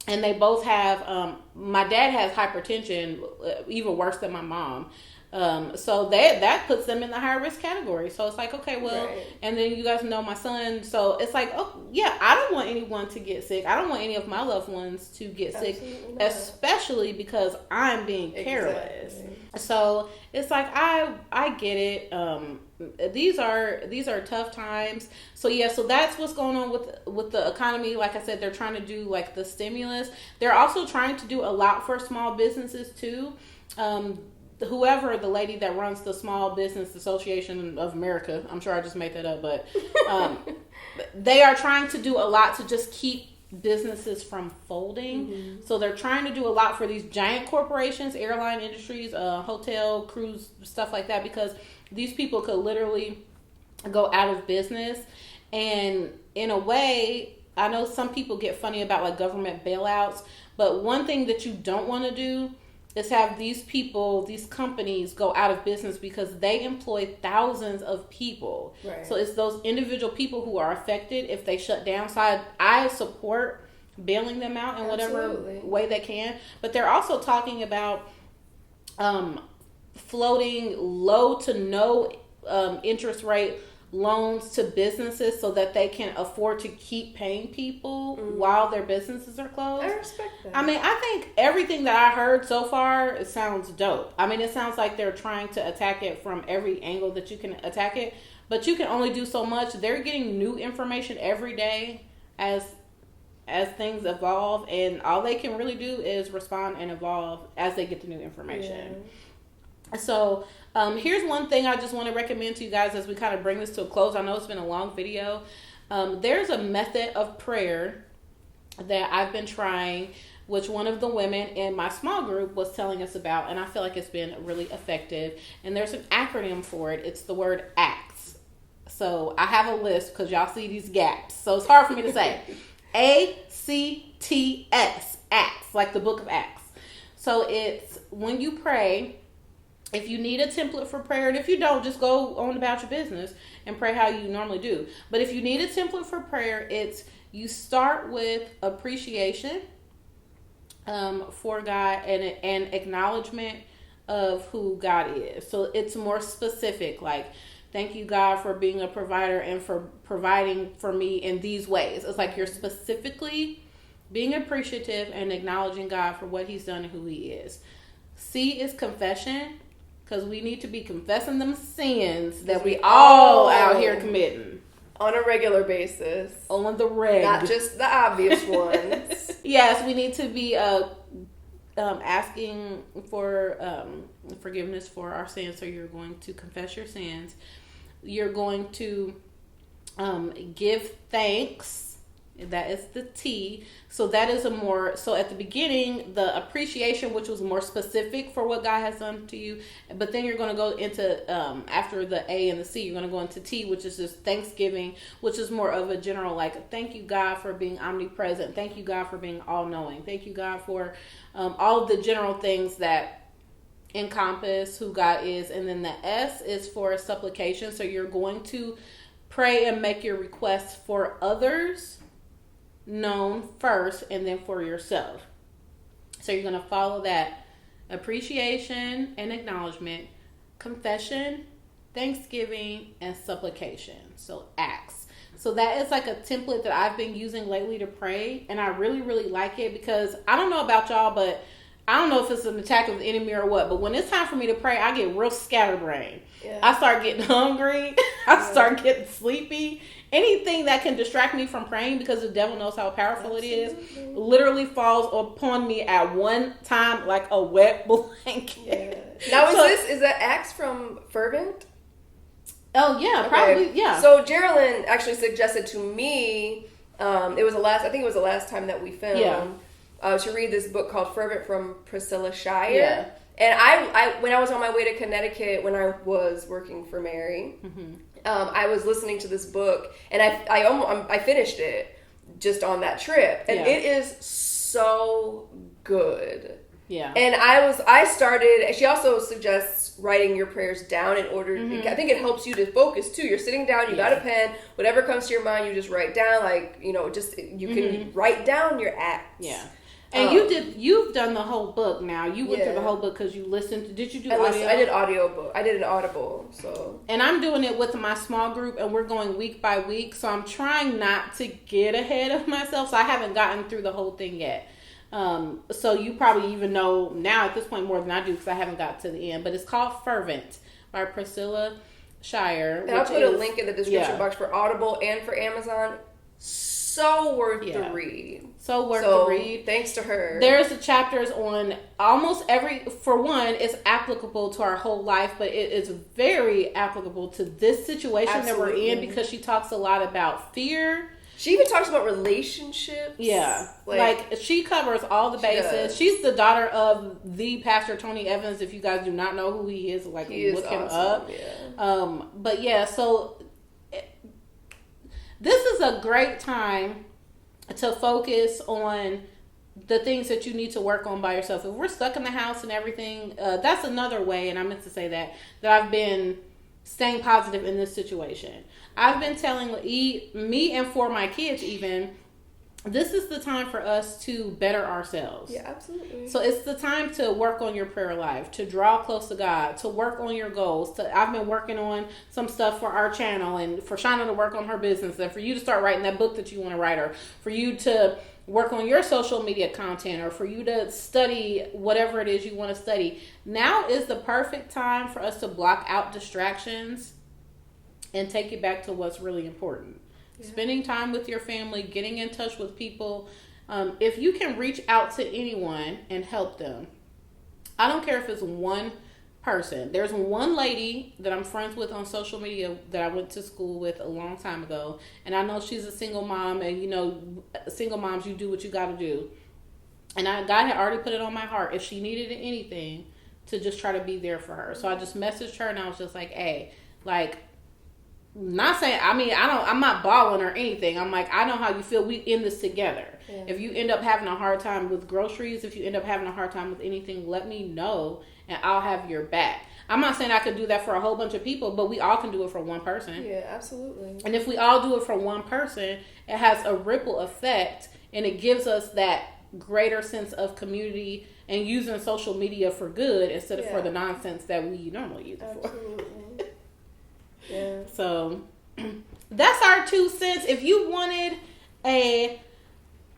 And they both have, my dad has hypertension, even worse than my mom. So that puts them in the higher risk category. So it's like, okay, well, and then you guys know my son. So it's like, oh yeah, I don't want anyone to get sick. I don't want any of my loved ones to get sick, especially because I'm being careless. So it's like, I get it. These are tough times. So so that's what's going on with the economy. Like I said, they're trying to do like the stimulus. They're also trying to do a lot for small businesses too. Whoever the lady that runs the Small Business Association of America, I'm sure I just made that up, but they are trying to do a lot to just keep businesses from folding. Mm-hmm. So they're trying to do a lot for these giant corporations, airline industries, hotel, cruise, stuff like that, because these people could literally go out of business. And in a way, I know some people get funny about like government bailouts, but one thing that you don't want to do is have these companies go out of business because they employ thousands of people. Right. So it's those individual people who are affected if they shut down. So I support bailing them out in whatever way they can. But they're also talking about floating low to no interest rate loans to businesses so that they can afford to keep paying people while their businesses are closed. I respect that. I mean, I think everything that I heard so far, it sounds dope. I mean, it sounds like they're trying to attack it from every angle that you can attack it, but you can only do so much. They're getting new information every day as things evolve, and all they can really do is respond and evolve as they get the new information. Yeah. So here's one thing I just want to recommend to you guys as we kind of bring this to a close. I know it's been a long video. There's a method of prayer that I've been trying. which one of the women in my small group was telling us about, and I feel like it's been really effective. And there's an acronym for it. It's the word ACTS. So I have a list because y'all see these gaps. So it's hard for me to say. ACTS. ACTS, like the book of Acts. So it's when you pray, if you need a template for prayer, and if you don't, just go on about your business and pray how you normally do. But if you need a template for prayer, it's you start with appreciation for God and acknowledgement of who God is. So it's more specific, like, thank you, God, for being a provider and for providing for me in these ways. It's like you're specifically being appreciative and acknowledging God for what he's done and who he is. C is confession, because we need to be confessing them sins that we all out here committing. On a regular basis. On the reg. Not just the obvious ones. Yes, we need to be asking for forgiveness for our sins. So you're going to confess your sins. You're going to give thanks. That is the T. So that is so at the beginning, the appreciation, which was more specific for what God has done to you. But then you're going to go into, after the A and the C, you're going to go into T, which is just thanksgiving, which is more of a general, like, thank you, God, for being omnipresent. Thank you, God, for being all-knowing. Thank you, God, for all of the general things that encompass who God is. And then the S is for supplication. So you're going to pray and make your requests for others known first, and then for yourself. So you're going to follow that appreciation and acknowledgement, confession, thanksgiving, and supplication. So acts. So that is like a template that I've been using lately to pray, and I really, really like it, because I don't know about y'all, but I don't know if it's an attack of the enemy or what, but when it's time for me to pray, I get real scatterbrained. Yeah. I start getting hungry. I start getting sleepy. Anything that can distract me from praying, because the devil knows how powerful it is, literally falls upon me at one time like a wet blanket. Yeah. Now, is that Acts from Fervent? Oh, yeah, probably, yeah. So Geraldine actually suggested to me, I think it was the last time that we filmed, to read this book called Fervent from Prescilla, Shrier. Yeah. And I when I was on my way to Connecticut, when I was working for Mary, I was listening to this book, and I finished it just on that trip, and it is so good. Yeah. And I started. She also suggests writing your prayers down in order. I think it helps you to focus too. You're sitting down, you got a pen, whatever comes to your mind, you just write down. Like, you can write down your acts. Yeah. And you've done the whole book now. You went through the whole book because you listened to, did you do audio? I did audiobook. I did an Audible, so. And I'm doing it with my small group, and we're going week by week, so I'm trying not to get ahead of myself, so I haven't gotten through the whole thing yet. So you probably even know now at this point more than I do, because I haven't got to the end, but it's called Fervent by Prescilla, Shrier. And I'll put a link in the description box for Audible and for Amazon. So worth the read. So worth the read. Thanks to her. There's the chapters on almost for one, it's applicable to our whole life, but it is very applicable to this situation that we're in, because she talks a lot about fear. She even talks about relationships. Yeah. Like she covers all the bases. She's the daughter of the Pastor Tony Evans. If you guys do not know who he is, look him up. Yeah. But yeah, so this is a great time to focus on the things that you need to work on by yourself. If we're stuck in the house and everything, that's another way, and I meant to say that I've been staying positive in this situation. I've been telling me and for my kids even, this is the time for us to better ourselves. Yeah, absolutely. So it's the time to work on your prayer life, to draw close to God, to work on your goals. I've been working on some stuff for our channel, and for Shanna to work on her business, and for you to start writing that book that you want to write, or for you to work on your social media content, or for you to study whatever it is you want to study. Now is the perfect time for us to block out distractions and take it back to what's really important. Yeah. Spending time with your family, getting in touch with people. If you can reach out to anyone and help them, I don't care if it's one person. There's one lady that I'm friends with on social media that I went to school with a long time ago, and I know she's a single mom, and single moms, you do what you got to do. And God had already put it on my heart, if she needed anything, to just try to be there for her. So I just messaged her and I was just like, hey, like, not saying, I mean, I'm not bawling or anything. I'm like, I know how you feel. We in this together. Yeah. If you end up having a hard time with groceries, if you end up having a hard time with anything, let me know and I'll have your back. I'm not saying I could do that for a whole bunch of people, but we all can do it for one person. Yeah, absolutely. And if we all do it for one person, it has a ripple effect and it gives us that greater sense of community and using social media for good instead of for the nonsense that we normally use it for. Yeah. So that's our 2 cents. If you wanted a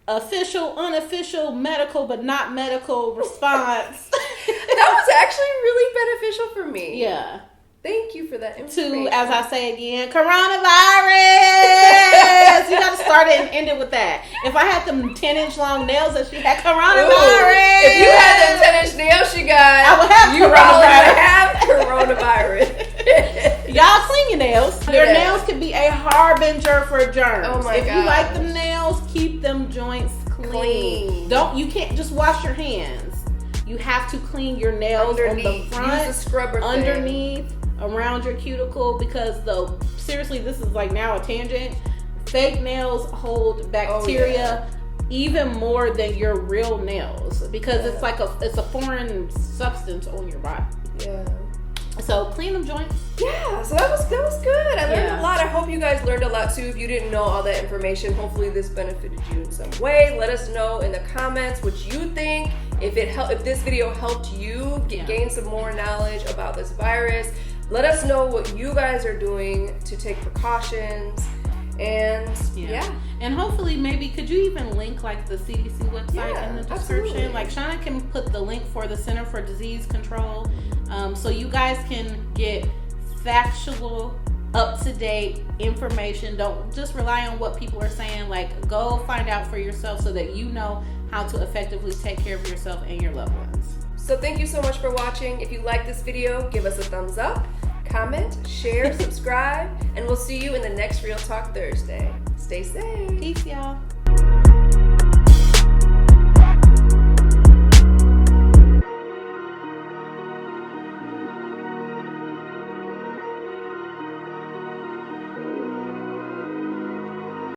official, unofficial, medical but not medical response, that was actually really beneficial for me. Yeah. Thank you for that information. To, as I say again, coronavirus. You got to start it and end it with that. If I had them 10-inch long nails that she had, coronavirus. Ooh, if you had them 10-inch nails she got, I would have coronavirus. Y'all clean your nails. Your nails could be a harbinger for germs. Oh my If gosh. you like them nails, keep them joints clean. You can't just wash your hands. You have to clean your nails underneath, on the front, use a scrubber underneath, around your cuticle, because seriously, this is like now a tangent. Fake nails hold bacteria even more than your real nails because it's like it's a foreign substance on your body. Yeah. So clean them joints. Yeah, so that was good. I learned a lot. I hope you guys learned a lot too. If you didn't know all that information, hopefully this benefited you in some way. Let us know in the comments what you think. If this video helped you gain some more knowledge about this virus, let us know what you guys are doing to take precautions. And and hopefully maybe could you even link like the CDC website in the description? Absolutely. Like Shanna can put the link for the Center for Disease Control, so you guys can get factual, up-to-date information. Don't just rely on what people are saying. Like, go find out for yourself so that you know how to effectively take care of yourself and your loved ones. So thank you so much for watching. If you like this video, give us a thumbs up, comment, share, subscribe, and we'll see you in the next Real Talk Thursday. Stay safe. Peace, y'all.